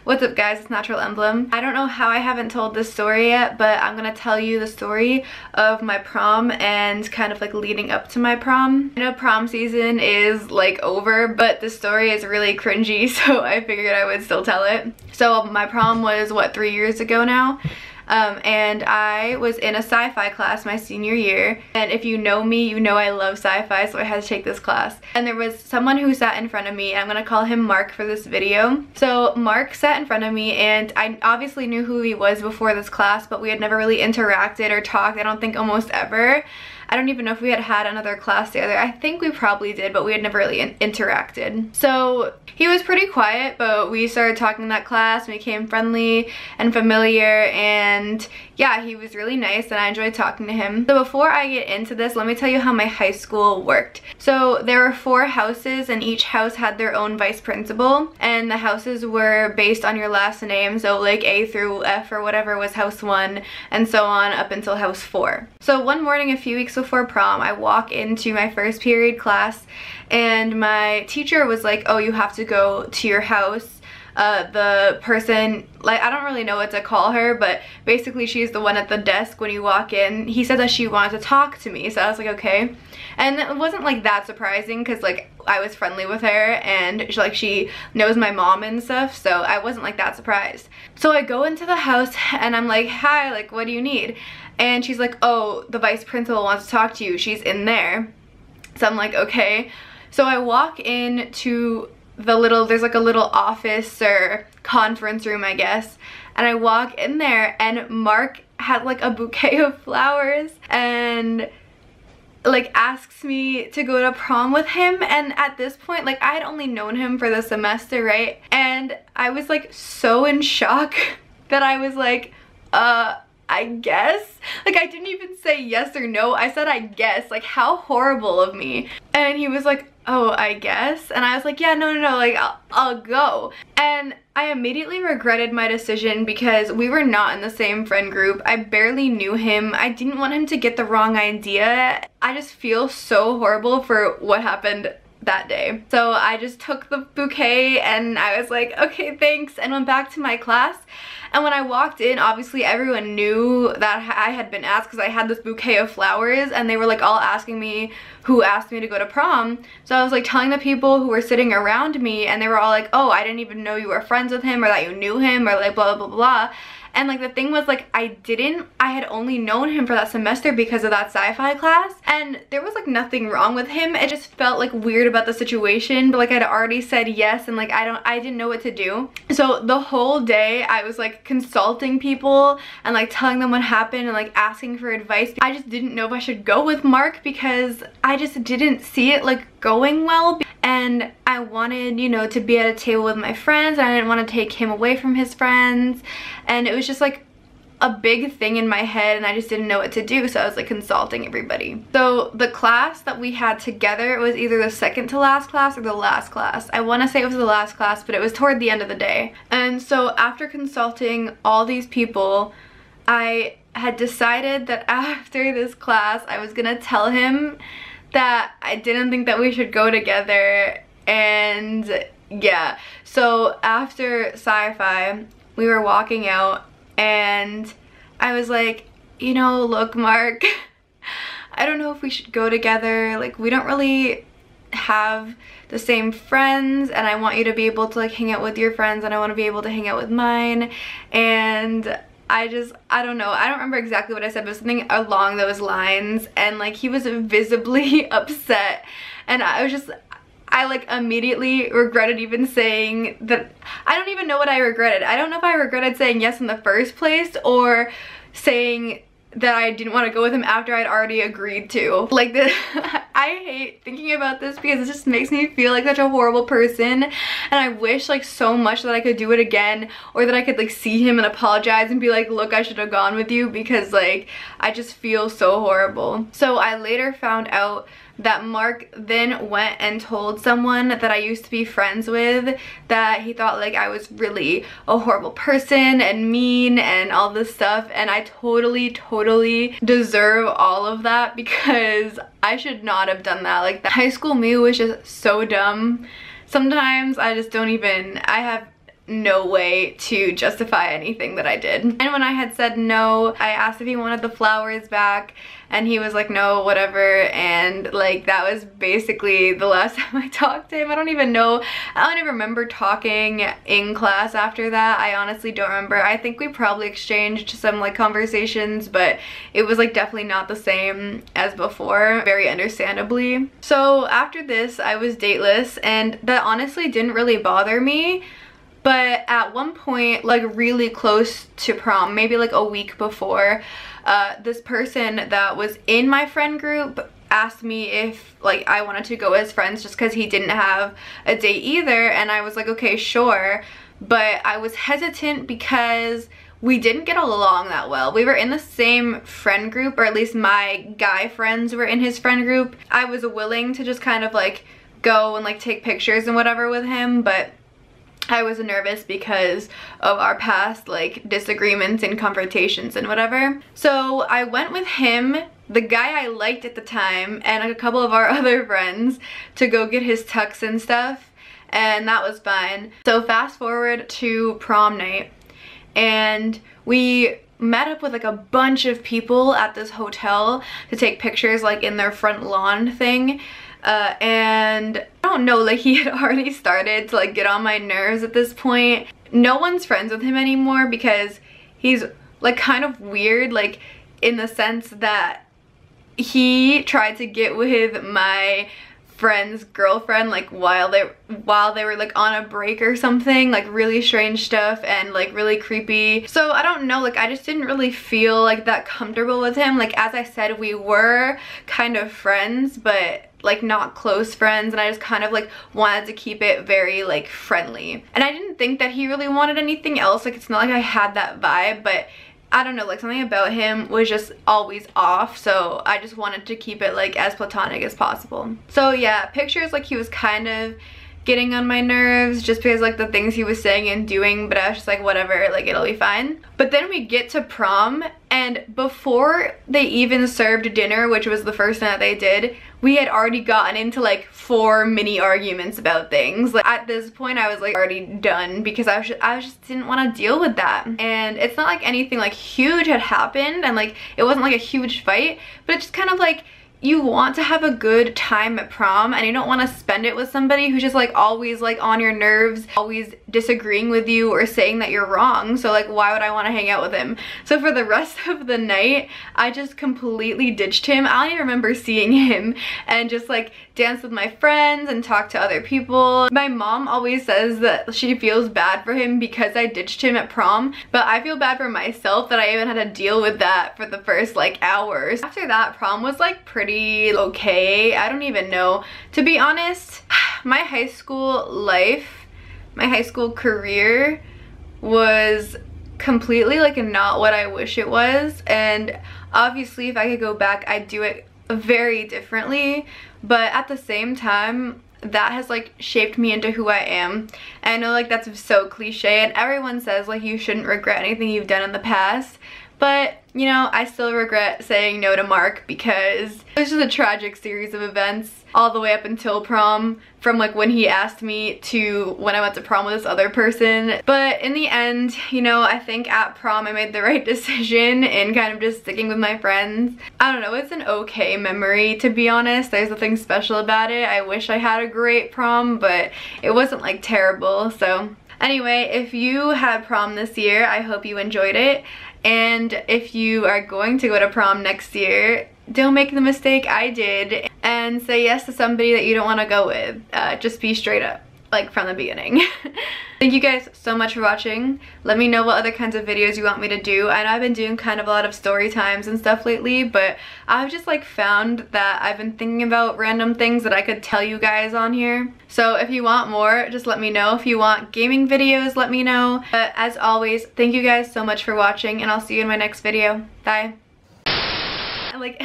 What's up guys, it's Natural Emblem. I don't know how I haven't told this story yet, but I'm gonna tell you the story of my prom and kind of like leading up to my prom. I know prom season is like over, but the story is really cringy, so I figured I would still tell it. So my prom was, what, 3 years ago now? And I was in a sci-fi class my senior year, and if you know me, you know I love sci-fi, so I had to take this class. And there was someone who sat in front of me, and I'm gonna call him Mark for this video. So Mark sat in front of me, and I obviously knew who he was before this class, but we had never really interacted or talked, I don't think almost ever. I don't even know if we had had another class together. I think we probably did, but we had never really interacted. So he was pretty quiet, but we started talking in that class and we became friendly and familiar, and yeah, he was really nice and I enjoyed talking to him. So before I get into this, let me tell you how my high school worked. So there were 4 houses and each house had their own vice principal, and the houses were based on your last name. So like A through F or whatever was house 1 and so on up until house 4. So one morning a few weeks before prom, I walk into my first period class and my teacher was like, oh, you have to go to your house. The person, like, I don't really know what to call her, but basically she's the one at the desk when you walk in. He said that she wanted to talk to me, so I was like, okay. And it wasn't like that surprising because like I was friendly with her and she knows my mom and stuff, so I wasn't like that surprised. So I go into the house and I'm like, hi, like, what do you need? And she's like, oh, the vice principal wants to talk to you, she's in there. So I'm like, okay. So I walk into the there's like a little office or conference room, I guess, and I walk in there and Mark had like a bouquet of flowers and like asks me to go to prom with him. And at this point, like, I had only known him for the semester, right? And I was like so in shock that I was like, I guess? Like, I didn't even say yes or no, I said I guess. Like, how horrible of me. And he was like, oh, I guess? And I was like, yeah, no, like, I'll go. And I immediately regretted my decision because we were not in the same friend group. I barely knew him. I didn't want him to get the wrong idea. I just feel so horrible for what happened that day. So I just took the bouquet and I was like, okay, thanks, and went back to my class. And when I walked in, obviously everyone knew that I had been asked because I had this bouquet of flowers, and they were like all asking me who asked me to go to prom. So I was like telling the people who were sitting around me, and they were all like, oh, I didn't even know you were friends with him or that you knew him or like blah blah blah blah. And like the thing was, like, I had only known him for that semester because of that sci-fi class, and there was like nothing wrong with him. It just felt like weird about the situation, but like I'd already said yes, and like I didn't know what to do. So the whole day I was like consulting people and like telling them what happened and like asking for advice. I just didn't know if I should go with Mark because I just didn't see it like going well, and I wanted, you know, to be at a table with my friends, and I didn't want to take him away from his friends, and it was just like a big thing in my head, and I just didn't know what to do, so I was like consulting everybody. So the class that we had together was either the second to last class or the last class. I want to say it was the last class, but it was toward the end of the day. And so after consulting all these people, I had decided that after this class I was gonna tell him that I didn't think that we should go together. And yeah, so after sci-fi we were walking out and I was like, you know, look, Mark, I don't know if we should go together. Like, we don't really have the same friends, and I want you to be able to like hang out with your friends, and I want to be able to hang out with mine. And I don't know, I don't remember exactly what I said, but something along those lines, and like he was visibly upset, and I like immediately regretted even saying that. I don't even know what I regretted. I don't know if I regretted saying yes in the first place or saying that I didn't want to go with him after I'd already agreed to. Like, I hate thinking about this because it just makes me feel like such a horrible person, and I wish like so much that I could do it again, or that I could like see him and apologize and be like, look, I should have gone with you, because like I just feel so horrible. So I later found out that Mark then went and told someone that I used to be friends with that he thought like I was really a horrible person and mean and all this stuff, and I totally deserve all of that because I should not have done that. Like, the high school me was just so dumb. sometimes I just don't even, I have no way to justify anything that I did. And when I had said no, I asked if he wanted the flowers back, and he was like, no, whatever. And like, that was basically the last time I talked to him. I don't even remember talking in class after that. I honestly don't remember. I think we probably exchanged some like conversations, but it was like definitely not the same as before, very understandably. So after this, I was dateless, and that honestly didn't really bother me. But at one point, like really close to prom, maybe like a week before, this person that was in my friend group asked me if like I wanted to go as friends just because he didn't have a date either, and I was like, okay, sure. But I was hesitant because we didn't get along that well. We were in the same friend group, or at least my guy friends were in his friend group. I was willing to just kind of like go and like take pictures and whatever with him, but I was nervous because of our past like disagreements and confrontations and whatever. So I went with him, the guy I liked at the time, and like a couple of our other friends to go get his tux and stuff, and that was fine. So fast forward to prom night, and we met up with like a bunch of people at this hotel to take pictures like in their front lawn thing. And I don't know, like he had already started to like get on my nerves at this point. No one's friends with him anymore because he's like kind of weird, like in the sense that he tried to get with my friend's girlfriend like while they were like on a break or something, like really strange stuff and like really creepy. So I don't know, like I just didn't really feel like that comfortable with him. Like as I said, we were kind of friends, but like not close friends, and I just kind of like wanted to keep it very like friendly. And I didn't think that he really wanted anything else. Like it's not like I had that vibe, but I don't know, like something about him was just always off, so I just wanted to keep it like as platonic as possible. So yeah, pictures, like he was kind of getting on my nerves just because like the things he was saying and doing, but I was just like, whatever, like it'll be fine. But then we get to prom, and before they even served dinner, which was the first thing that they did, we had already gotten into like 4 mini arguments about things. Like at this point I was like already done because I just didn't want to deal with that. And it's not like anything like huge had happened, and like it wasn't like a huge fight, but it's just kind of like, you want to have a good time at prom, and you don't want to spend it with somebody who's just like always like on your nerves, always disagreeing with you or saying that you're wrong. So like, why would I want to hang out with him? So for the rest of the night, I just completely ditched him. I don't even remember seeing him, and just like danced with my friends and talked to other people. My mom always says that she feels bad for him because I ditched him at prom, but I feel bad for myself that I even had to deal with that for the first like hours. After that, prom was like pretty okay. I don't even know, to be honest. My high school life, my high school career was completely like not what I wish it was, and obviously if I could go back I'd do it very differently, but at the same time that has like shaped me into who I am. And I know like that's so cliche, and everyone says like you shouldn't regret anything you've done in the past, but you know, I still regret saying no to Mark because it was just a tragic series of events all the way up until prom, from like when he asked me to when I went to prom with this other person. But in the end, you know, I think at prom I made the right decision in kind of just sticking with my friends. I don't know, it's an okay memory, to be honest. There's nothing special about it. I wish I had a great prom, but it wasn't like terrible. So anyway, if you had prom this year, I hope you enjoyed it. And if you are going to go to prom next year, don't make the mistake I did and say yes to somebody that you don't want to go with. Just be straight up, like from the beginning. Thank you guys so much for watching. Let me know what other kinds of videos you want me to do. I know I've been doing kind of a lot of story times and stuff lately, but I've just like found that I've been thinking about random things that I could tell you guys on here. So if you want more, just let me know. If you want gaming videos, let me know. But as always, thank you guys so much for watching, and I'll see you in my next video. Bye. I'm like